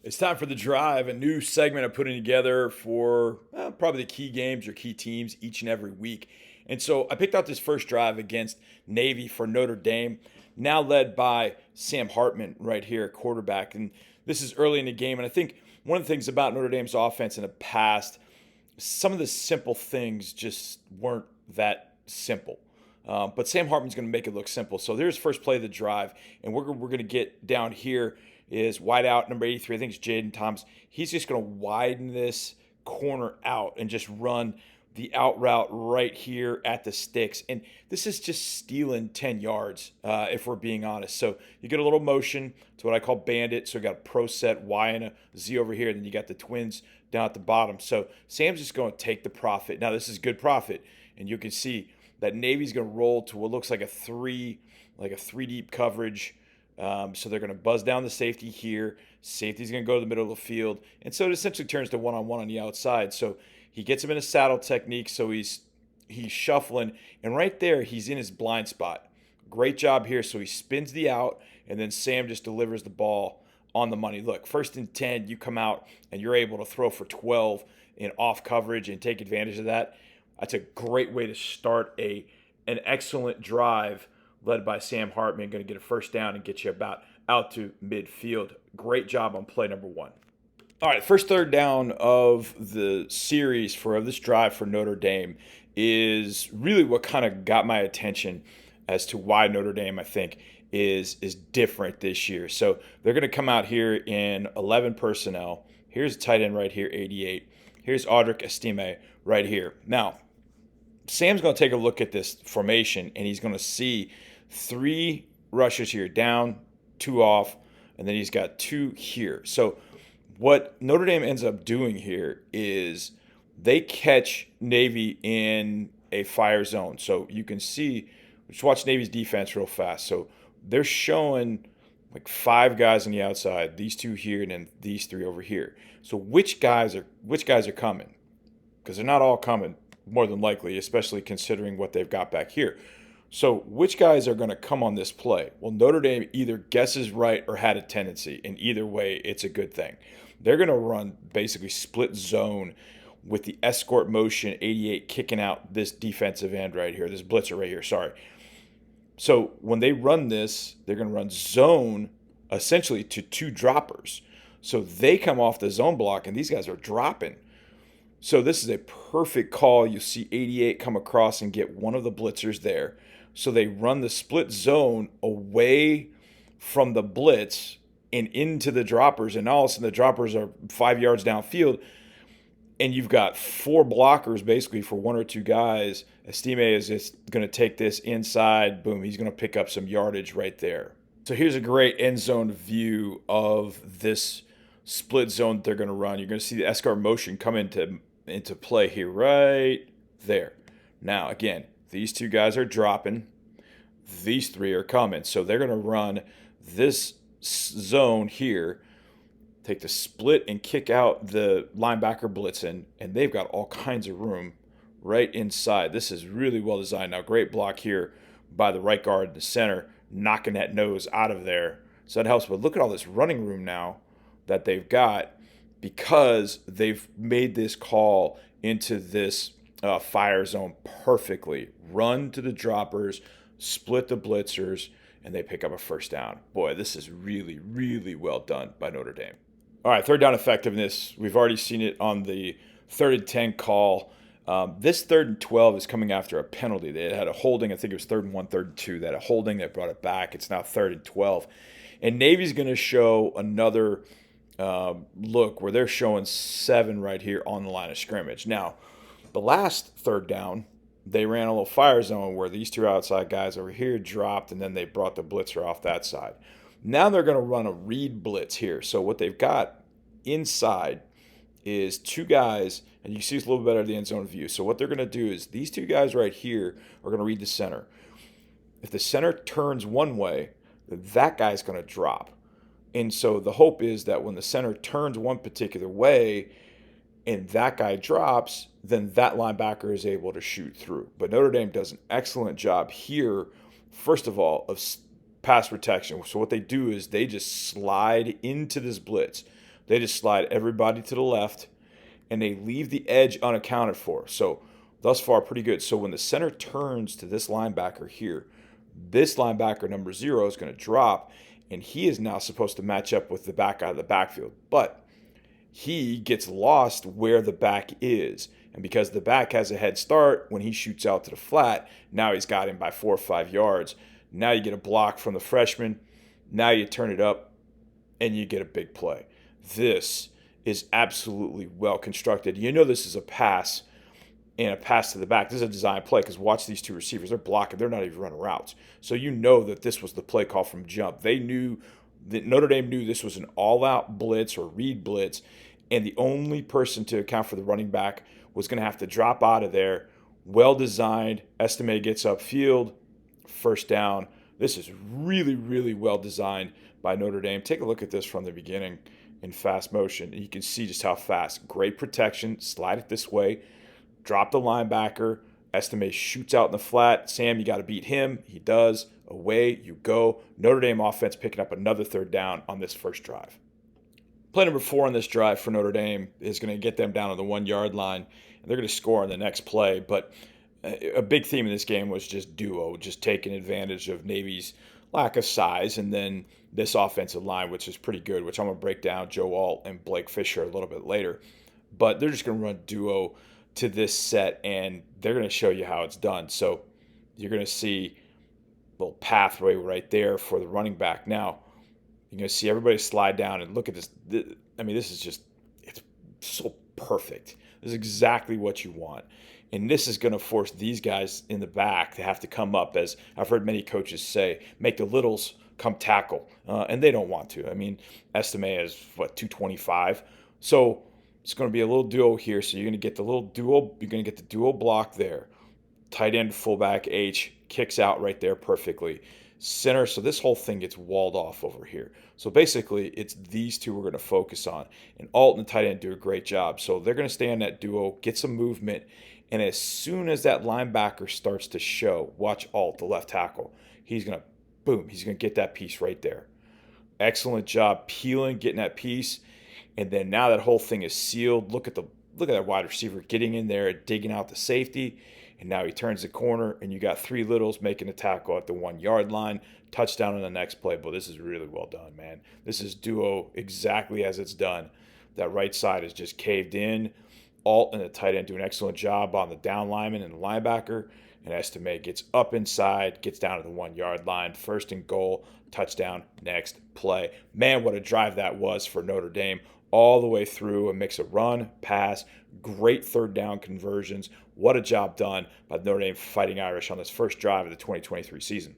It's time for The Drive, a new segment I'm putting together for probably the key games or key teams each and every week. And so I picked out this first drive against Navy for Notre Dame, now led by Sam Hartman right here at quarterback. And this is early in the game. And I think one of the things about Notre Dame's offense in the past, some of the simple things just weren't that simple. But Sam Hartman's going to make it look simple. So there's first play of the drive. And we're going to get down here is wide out, number 83. I think it's Jaden Thomas. He's just going to widen this corner out and just run the out route right here at the sticks. And this is just stealing 10 yards, if we're being honest. So you get a little motion to what I call bandit. So you got a pro set Y and a Z over here. And then you got the twins down at the bottom. So Sam's just going to take the profit. Now, this is good profit. And you can see that Navy's going to roll to what looks like a three deep coverage. So they're going to buzz down the safety here. Safety's going to go to the middle of the field. And so it essentially turns to one-on-one on the outside. So he gets him in a saddle technique. So he's shuffling. And right there, he's in his blind spot. Great job here. So he spins the out, and then Sam just delivers the ball on the money. Look, 1st and 10, you come out, and you're able to throw for 12 in off coverage and take advantage of that. That's a great way to start an excellent drive led by Sam Hartman, going to get a first down and get you about out to midfield. Great job on play number 1. All right, first third down of the series for this drive for Notre Dame is really what kind of got my attention as to why Notre Dame, I think, is different this year. So they're going to come out here in 11 personnel. Here's a tight end right here, 88. Here's Audric Estime right here. Now, Sam's going to take a look at this formation, and he's going to see 3 rushers here, down, 2 off, and then he's got 2 here. So what Notre Dame ends up doing here is they catch Navy in a fire zone. So you can see, just watch Navy's defense real fast. So they're showing like 5 guys on the outside, these 2 here, and then these 3 over here. So which guys are coming? Because they're not all coming, more than likely, especially considering what they've got back here. So which guys are going to come on this play? Well, Notre Dame either guesses right or had a tendency, and either way, it's a good thing. They're going to run basically split zone with the escort motion 88 kicking out this defensive end right here, this blitzer right here, sorry. So when they run this, they're going to run zone essentially to 2 droppers. So they come off the zone block, and these guys are dropping. So this is a perfect call. You see 88 come across and get one of the blitzers there. So they run the split zone away from the blitz and into the droppers. And all of a sudden the droppers are 5 yards downfield. And you've got 4 blockers basically for 1 or 2 guys. Estime is just going to take this inside. Boom, he's going to pick up some yardage right there. So here's a great end zone view of this split zone that they're going to run. You're going to see the escort motion come into play here right there. Now, again, these 2 guys are dropping. These 3 are coming. So they're going to run this zone here, take the split and kick out the linebacker blitzing, and they've got all kinds of room right inside. This is really well designed. Now, great block here by the right guard in the center, knocking that nose out of there. So that helps. But look at all this running room now that they've got because they've made this call into this fire zone perfectly. Run to the droppers, split the blitzers, and they pick up a first down. Boy, this is really, really well done by Notre Dame. All right, third down effectiveness. We've already seen it on the 3rd and 10 call. This 3rd and 12 is coming after a penalty. They had a holding. I think it was 3rd and 1, 3rd and 2. They had a holding that brought it back. It's now 3rd and 12. And Navy's going to show another look where they're showing 7 right here on the line of scrimmage. Now, the last 3rd down, they ran a little fire zone where these 2 outside guys over here dropped, and then they brought the blitzer off that side. Now they're going to run a read blitz here. So what they've got inside is 2 guys, and you see it's a little better at the end zone view. So what they're going to do is these 2 guys right here are going to read the center. If the center turns one way, that guy's going to drop. And so the hope is that when the center turns one particular way and that guy drops, then that linebacker is able to shoot through. But Notre Dame does an excellent job here first of all, of pass protection. So what they do is they just slide into this blitz. They just slide everybody to the left, and they leave the edge unaccounted for. So thus far, pretty good. So when the center turns to this linebacker here, this linebacker number 0 is going to drop, and he is now supposed to match up with the back out of the backfield. But he gets lost where the back is. And because the back has a head start, when he shoots out to the flat, now he's got him by 4 or 5 yards. Now you get a block from the freshman. Now you turn it up, and you get a big play. This is absolutely well constructed. You know this is a pass and a pass to the back. This is a design play because watch these two receivers. They're blocking. They're not even running routes. So you know that this was the play call from jump. They knew that Notre Dame knew this was an all-out blitz or read blitz, and the only person to account for the running back was going to have to drop out of there. Well designed. Estime gets upfield. First down. This is really, really well designed by Notre Dame. Take a look at this from the beginning in fast motion. And you can see just how fast. Great protection. Slide it this way. Drop the linebacker. Estime shoots out in the flat. Sam, you got to beat him. He does. Away you go. Notre Dame offense picking up another third down on this first drive. Play number 4 on this drive for Notre Dame is going to get them down on the 1 yard line. And they're going to score on the next play. But a big theme in this game was just duo, just taking advantage of Navy's lack of size. And then this offensive line, which is pretty good, which I'm going to break down Joe Alt and Blake Fisher a little bit later. But they're just going to run duo to this set, and they're going to show you how it's done. So you're going to see a little pathway right there for the running back. Now, you're going to see everybody slide down and look at this. I mean, this is just, it's so perfect. This is exactly what you want. And this is going to force these guys in the back to have to come up, as I've heard many coaches say, make the littles come tackle. And they don't want to. I mean, Estime is, 225. So it's going to be a little duo here. So you're going to get the little duo. You're going to get the duo block there. Tight end, fullback, H, kicks out right there perfectly. Center, so this whole thing gets walled off over here. So basically, it's these two we're going to focus on. And Alt and the tight end do a great job. So they're going to stay on that duo, get some movement. And as soon as that linebacker starts to show, watch Alt, the left tackle. He's going to, boom, he's going to get that piece right there. Excellent job peeling, getting that piece. And then now that whole thing is sealed. Look at that wide receiver getting in there, digging out the safety. And now he turns the corner, and you got 3 littles making a tackle at the 1 yard line. Touchdown on the next play. But this is really well done, man. This is duo exactly as it's done. That right side is just caved in. Alt and the tight end do an excellent job on the down lineman and the linebacker. And Estime gets up inside, gets down to the 1 yard line. First and goal, touchdown, next play. Man, what a drive that was for Notre Dame. All the way through, a mix of run, pass, great third down conversions. What a job done by Notre Dame Fighting Irish on this first drive of the 2023 season.